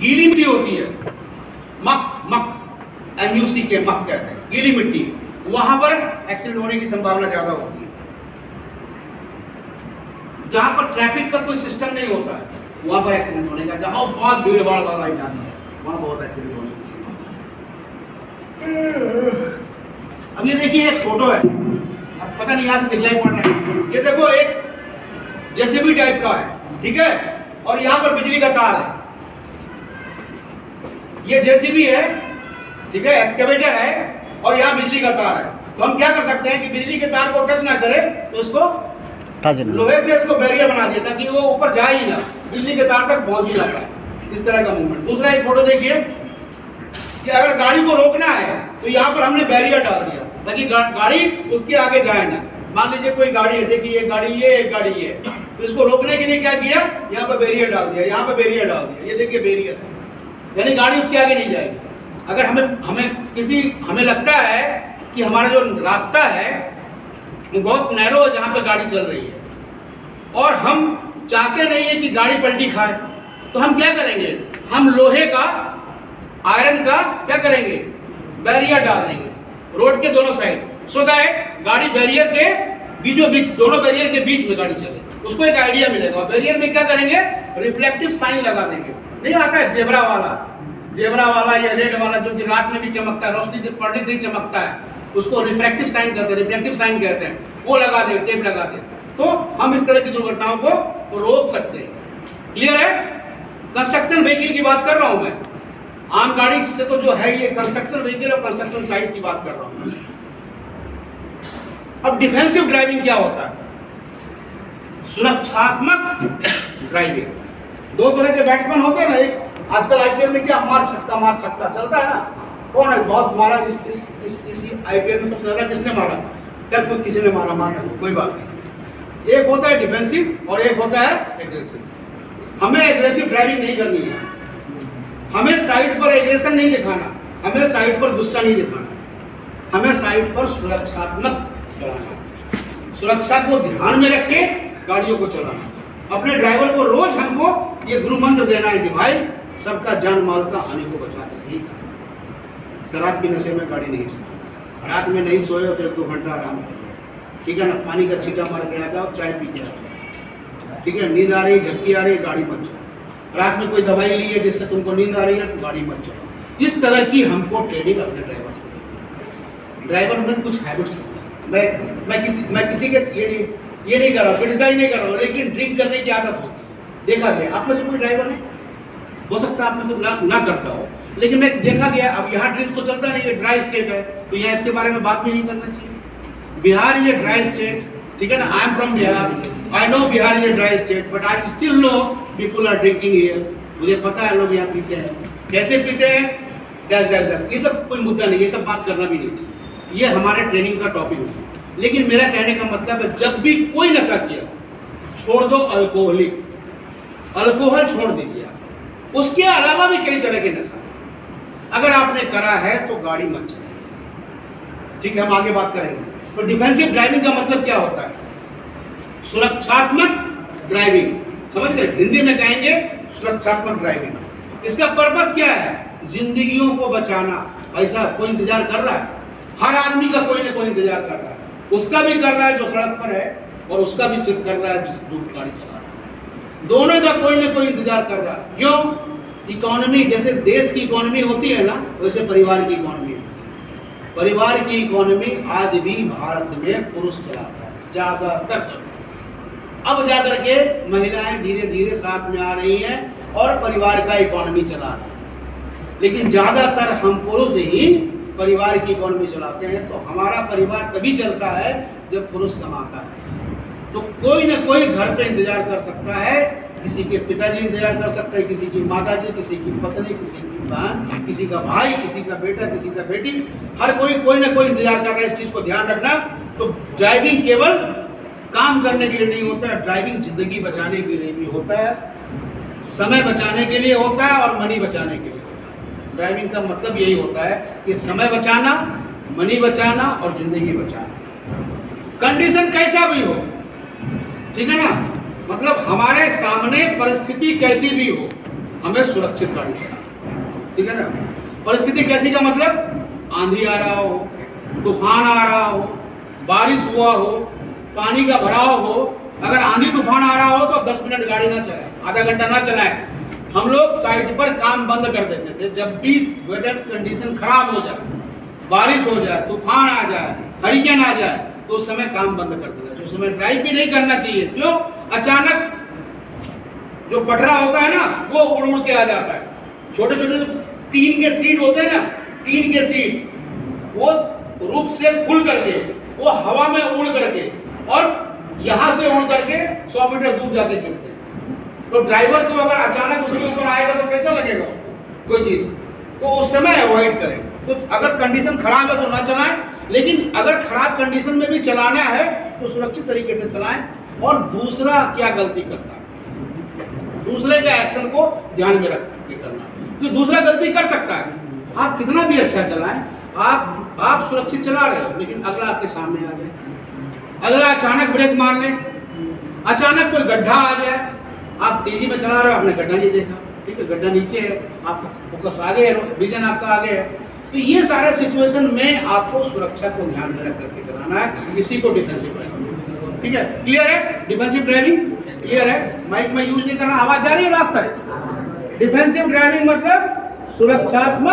गीली मिट्टी होती है, मक MUCK, मक कहते हैं, गीली मिट्टी, वहां पर एक्सीडेंट होने की संभावना ज्यादा होती है। जहां पर ट्रैफिक का कोई सिस्टम नहीं होता है वहां पर एक्सीडेंट होने का, जहां बहुत भीड़ भाड़ वाला इलाका है वहां बहुत एक्सीडेंट होने की संभावना। अब ये देखिए एक फोटो है, अब पता नहीं यहां से दिखलाई पड़ रहा है, ये देखो एक जेसीबी टाइप का है, ठीक है, और यहां पर बिजली का तार है, ये जेसीबी है, ठीक है, एक्सकेवेटर है, और यहां बिजली का तार है। तो हम क्या कर सकते हैं कि बिजली के तार को टच ना करे तो इसको लोहे से इसको बैरियर बना दिया ताकि वो ऊपर जाए ही ना, बिजली के तार तक पहुंच ही ना पाए, इस तरह का मूवमेंट। दूसरा एक फोटो देखिए कि अगर गाड़ी को रोकना है तो यहाँ पर हमने बैरियर डाल दिया ताकि गाड़ी उसके आगे जाए ना। मान लीजिए कोई गाड़ी है, देखिए एक गाड़ी ये एक गाड़ी ये, तो इसको रोकने के लिए क्या किया, यहाँ पर बैरियर डाल दिया, यहाँ पर बैरियर डाल दिया, ये देखिए बैरियर है, यानी गाड़ी उसके आगे नहीं जाएगी। अगर हमें लगता है कि हमारा जो रास्ता है वो बहुत नैरो है जहाँ पर गाड़ी चल रही है और हम चाहते नहीं है कि गाड़ी पलटी खाए, तो हम क्या करेंगे, हम लोहे का, आयरन का क्या करेंगे, बैरियर डाल देंगे रोड के दोनों साइड, सो दैट गाड़ी बैरियर के बीचों बीच, दोनों बैरियर के बीच में गाड़ी चले, उसको एक आइडिया मिलेगा। बैरियर में क्या करेंगे, रिफ्लेक्टिव साइन लगा देंगे, नहीं आता है जेब्रा वाला या रेड वाला जो कि रात में भी चमकता है, रोशनी पड़ने से ही चमकता है, उसको रिफ्लेक्टिव साइन कहते हैं, वो लगा दे, टेप लगा दे, तो हम इस तरह की दुर्घटनाओं को रोक सकते हैं। क्लियर है? कंस्ट्रक्शन व्हीकल की बात कर रहा हूं मैं, आम गाड़ी से तो जो है ये कंस्ट्रक्शन व्हीकल और कंस्ट्रक्शन साइट की बात कर रहा हूं। अब डिफेंसिव ड्राइविंग क्या होता है, सुरक्षात्मक ड्राइविंग। दो तरह के बैट्समैन होते हैं ना, एक आजकल IPL में क्या मार छक्का चलता है ना, कौन है बहुत मारा इसी IPL में सबसे ज्यादा किसने मारा, क्या कोई किसी ने मारा कोई बात नहीं। एक होता है डिफेंसिव और एक होता है एग्रेसिव। हमें एग्रेसिव ड्राइविंग नहीं करनी है, हमें साइड पर एग्रेशन नहीं दिखाना, हमें साइड पर गुस्सा नहीं दिखाना, हमें साइड पर सुरक्षात्मक चलाना, सुरक्षा को ध्यान में रख के गाड़ियों को चलाना। अपने ड्राइवर को रोज हमको ये गुरु मंत्र देना है कि भाई सबका जान माल का हानि को बचा कर ही करना। शराब के नशे में गाड़ी नहीं चलाना, रात में नहीं सोए हो तो 1-2 घंटा आराम कर लो, ठीक है ना, पानी का छींटा मार के आ जाओ, चाय पी के आ जाओ, ठीक है, नींद आ रही झपकी आ रही गाड़ी मत चलाओ, रात में कोई दवाई ली है जिससे तुमको नींद आ रही है तो गाड़ी मत चलाओ। इस तरह की हमको ट्रेनिंग अपने ड्राइवर में कुछ हैबिट्स होती है। मैं किसी के ये नहीं कर रहा, क्रिटिसाइज नहीं कर रहा हूँ, लेकिन ड्रिंक करने की आदत होती है, देखा गया। आप में से कोई ड्राइवर है, हो सकता है आप में से ना करता हो, लेकिन मैं देखा गया, अब यहाँ ड्रिंक्स तो चलता नहीं है, ड्राई स्टेट है, तो यहाँ इसके बारे में बात भी नहीं करना चाहिए। Bihar is a dry state, ठीक है ना, I am from Bihar, I know Bihar is a dry state, but I still know people are drinking here. मुझे पता है लोग यहाँ पीते हैं, कैसे पीते हैं, गैस, ये सब कोई मुद्दा नहीं, ये सब बात करना भी नहीं चाहिए, ये हमारे ट्रेनिंग का टॉपिक नहीं है। लेकिन मेरा कहने का मतलब है, जब भी कोई नशा किया छोड़ दो, अल्कोहल छोड़ दीजिए आप, उसके अलावा भी कई तरह के नशा अगर आपने करा है तो गाड़ी मत चलाइए, ठीक है, हम आगे बात करेंगे। तो डिफेंसिव ड्राइविंग का मतलब क्या होता है, सुरक्षात्मक ड्राइविंग, समझ गए, हिंदी में कहेंगे सुरक्षात्मक ड्राइविंग। इसका पर्पस क्या है, जिंदगियों को बचाना। ऐसा कोई इंतजार कर रहा है, हर आदमी का कोई ना कोई इंतजार कर रहा है, उसका भी कर रहा है जो सड़क पर है और उसका भी चुप कर रहा है जो गाड़ी चला रहा है, दोनों का कोई ना कोई इंतजार कर रहा है। क्यों, इकोनॉमी, जैसे देश की इकोनॉमी होती है ना, वैसे परिवार की इकोनॉमी होती है। परिवार की इकोनॉमी आज भी भारत में पुरुष चलाता है ज्यादातर, अब जाकर के महिलाएं धीरे धीरे साथ में आ रही हैं और परिवार का इकोनॉमी चला रहा है, लेकिन ज्यादातर हम पुरुष ही परिवार की इकोनॉमी चलाते हैं। तो हमारा परिवार तभी चलता है जब पुरुष कमाता है। तो कोई ना कोई घर पे इंतजार कर सकता है, किसी के पिताजी इंतजार कर सकते हैं, किसी की माताजी, किसी की पत्नी, किसी की बहन, किसी का भाई, किसी का बेटा, किसी का बेटी, हर कोई ना कोई इंतजार कर रहा है। इस चीज को ध्यान रखना। तो ड्राइविंग केवल काम करने के लिए नहीं होता है, ड्राइविंग जिंदगी बचाने के लिए भी होता है, समय बचाने के लिए होता है और मनी बचाने के लिए होता है। ड्राइविंग का मतलब यही होता है कि समय बचाना, मनी बचाना और जिंदगी बचाना, कंडीशन कैसा भी हो, ठीक है ना, मतलब हमारे सामने परिस्थिति कैसी भी हो, हमें सुरक्षित गाड़ी चलाना, ठीक है ना। परिस्थिति कैसी का मतलब, आंधी आ रहा हो, तूफान आ रहा हो, बारिश हुआ हो, पानी का भराव हो, अगर आंधी तूफान आ रहा हो तो 10 मिनट गाड़ी ना चलाए, आधा घंटा ना चलाए। हम लोग साइड पर काम बंद कर देते थे। जब भी वेदर कंडीशन खराब हो जाए, बारिश हो जाए, तूफान आ जाए, हरिकेन आ जाए, तो उस समय काम बंद कर देना चाहिए। उस समय ड्राइव भी नहीं करना चाहिए। क्यों? अचानक जो पटरा होता है ना, वो उड़ उड़ के आ जाता है। छोटे छोटे टीन के सीट होते हैं ना, टीन के सीट, वो रूप से खुल करके, वो हवा में उड़ करके और यहां से उड़ करके 100 मीटर दूर जाके गिरते हैं। तो ड्राइवर को अगर अचानक उसके ऊपर आएगा तो कैसा लगेगा उसको कोई चीज, तो उस समय अवॉइड करें। तो अगर कंडीशन खराब है तो ना चलाएं, लेकिन अगर खराब कंडीशन में भी चलाना है तो सुरक्षित तरीके से चलाएं। और दूसरा क्या गलती करता है, दूसरे के एक्शन को ध्यान में रख के करना। क्योंकि दूसरा गलती कर सकता है, आप कितना भी अच्छा चलाएं, आप सुरक्षित चला रहे हो, लेकिन अगला आपके सामने आ जाए, अगला अचानक ब्रेक मार ले, अचानक कोई गड्ढा आ जाए, आप तेजी में चला रहे हो, आपने गड्ढा नहीं देखा, ठीक है, गड्ढा नीचे है, आप फोकस आगे है, विजन आपका आगे है। तो ये सारे सिचुएशन में आपको सुरक्षा को ध्यान में रख करके चलाना है। इसी को डिफेंसिव ड्राइविंग, ठीक है, क्लियर है? डिफेंसिव ड्राइविंग क्लियर है? माइक में यूज नहीं करना, आवाज जा रही है रास्ता है। डिफेंसिव ड्राइविंग मतलब सुरक्षात्मक